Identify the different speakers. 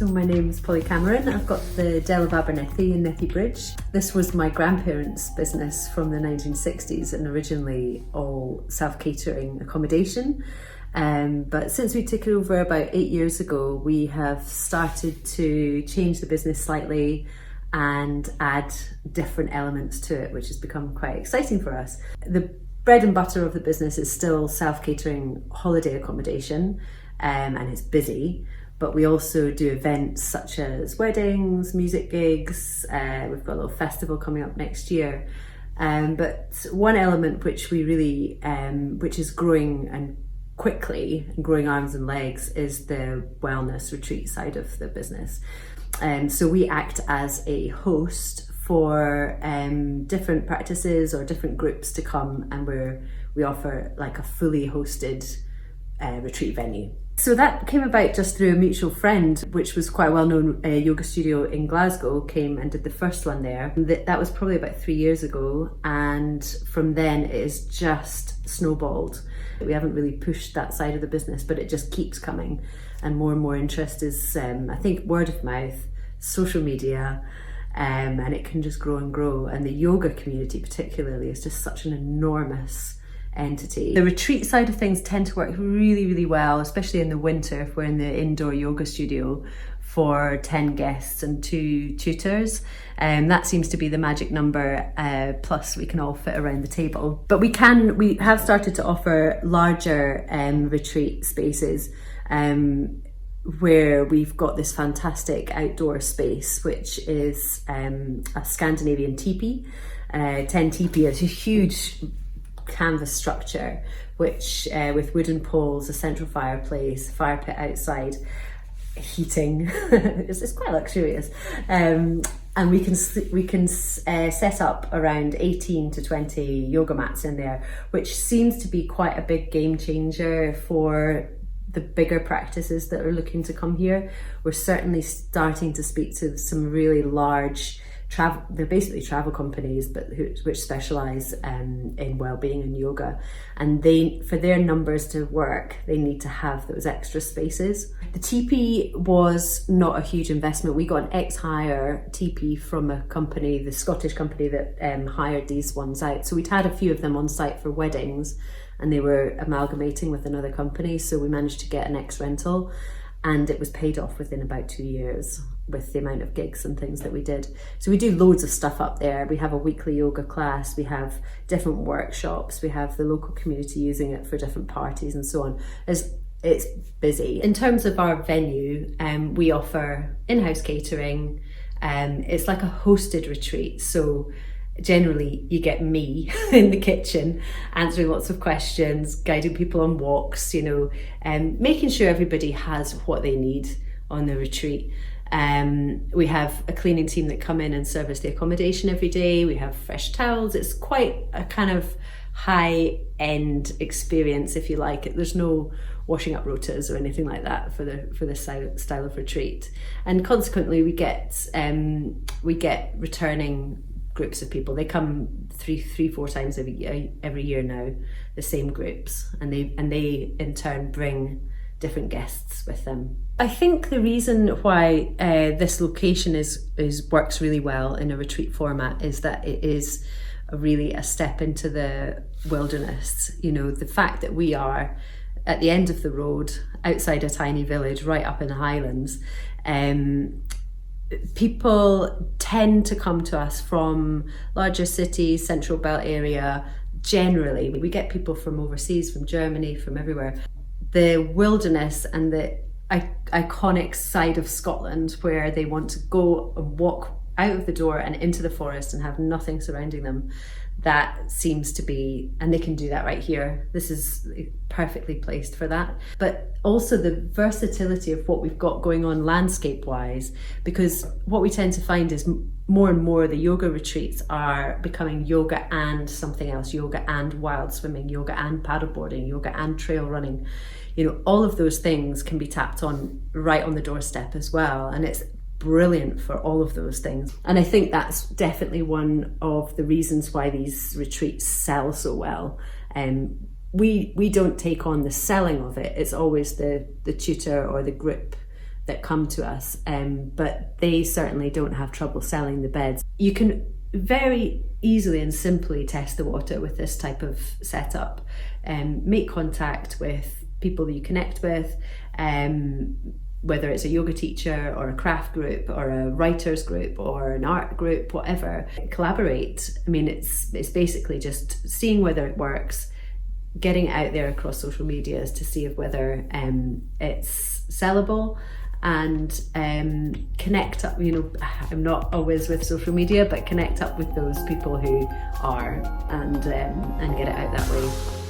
Speaker 1: So my name's Polly Cameron. I've got the Dell of Abernethy in Nethy Bridge. This was my grandparents' business from the 1960s and originally all self-catering accommodation. But since we took it over about 8 years ago, we have started to change the business slightly and add different elements to it, which has become quite exciting for us. The bread and butter of the business is still self-catering holiday accommodation, and it's busy. But we also do events such as weddings, music gigs. We've got a little festival coming up next year. But one element which we really, which is growing and quickly and growing arms and legs, is the wellness retreat side of the business. So we act as a host for different practices or different groups to come, and we offer like a fully hosted retreat venue. So that came about just through a mutual friend, which was quite a well-known yoga studio in Glasgow, came and did the first one there. That was probably about 3 years ago, and from then it has just snowballed. We haven't really pushed that side of the business, but it just keeps coming, and more interest is, I think, word of mouth, social media, and it can just grow and grow. And the yoga community particularly is just such an enormous entity. The retreat side of things tend to work really well, especially in the winter if we're in the indoor yoga studio for 10 guests and 2 tutors. That seems to be the magic number, plus we can all fit around the table. But we have started to offer larger retreat spaces, where we've got this fantastic outdoor space, which is a Scandinavian teepee. 10 teepee is a huge canvas structure, which with wooden poles, a central fireplace, fire pit outside, heating. It's quite luxurious, and we can set up around 18 to 20 yoga mats in there, which seems to be quite a big game changer for the bigger practices that are looking to come here. We're certainly starting to speak to some really large they're basically travel companies, but which specialise in well-being and yoga, and for their numbers to work, they need to have those extra spaces. The teepee was not a huge investment. We got an ex-hire teepee from a company, the Scottish company that hired these ones out. So we'd had a few of them on site for weddings, and they were amalgamating with another company, so we managed to get an ex-rental, and it was paid off within about 2 years with the amount of gigs and things that we did. So we do loads of stuff up there. We have a weekly yoga class, we have different workshops, we have the local community using it for different parties and so on. It's busy. In terms of our venue, we offer in-house catering. It's like a hosted retreat, so generally you get me in the kitchen answering lots of questions, guiding people on walks, making sure everybody has what they need on the retreat. We have a cleaning team that come in and service the accommodation every day. We have fresh towels. It's quite a kind of high-end experience, if you like. There's no washing up rotas or anything like that for the style of retreat. And consequently, we get returning groups of people. They come three, 4 times every year now, the same groups, and they in turn bring different guests with them. I think the reason why this location works really well in a retreat format is that it is really a step into the wilderness. The fact that we are at the end of the road, outside a tiny village, right up in the Highlands. People tend to come to us from larger cities, central belt area. Generally, we get people from overseas, from Germany, from everywhere. The wilderness and the iconic side of Scotland, where they want to go and walk out of the door and into the forest and have nothing surrounding them, that seems to be, and they can do that right here. This is perfectly placed for that. But also the versatility of what we've got going on landscape wise, because what we tend to find is more and more the yoga retreats are becoming yoga and something else, yoga and wild swimming, yoga and paddleboarding, yoga and trail running. All of those things can be tapped on right on the doorstep as well, and it's brilliant for all of those things. And I think that's definitely one of the reasons why these retreats sell so well. We don't take on the selling of it. It's always the tutor or the group that come to us, but they certainly don't have trouble selling the beds. You can very easily and simply test the water with this type of setup. Make contact with people that you connect with, whether it's a yoga teacher or a craft group or a writers group or an art group, whatever. Collaborate. I mean, it's basically just seeing whether it works, getting it out there across social medias to see if whether it's sellable, and connect up. I'm not always with social media, but connect up with those people who are, and get it out that way.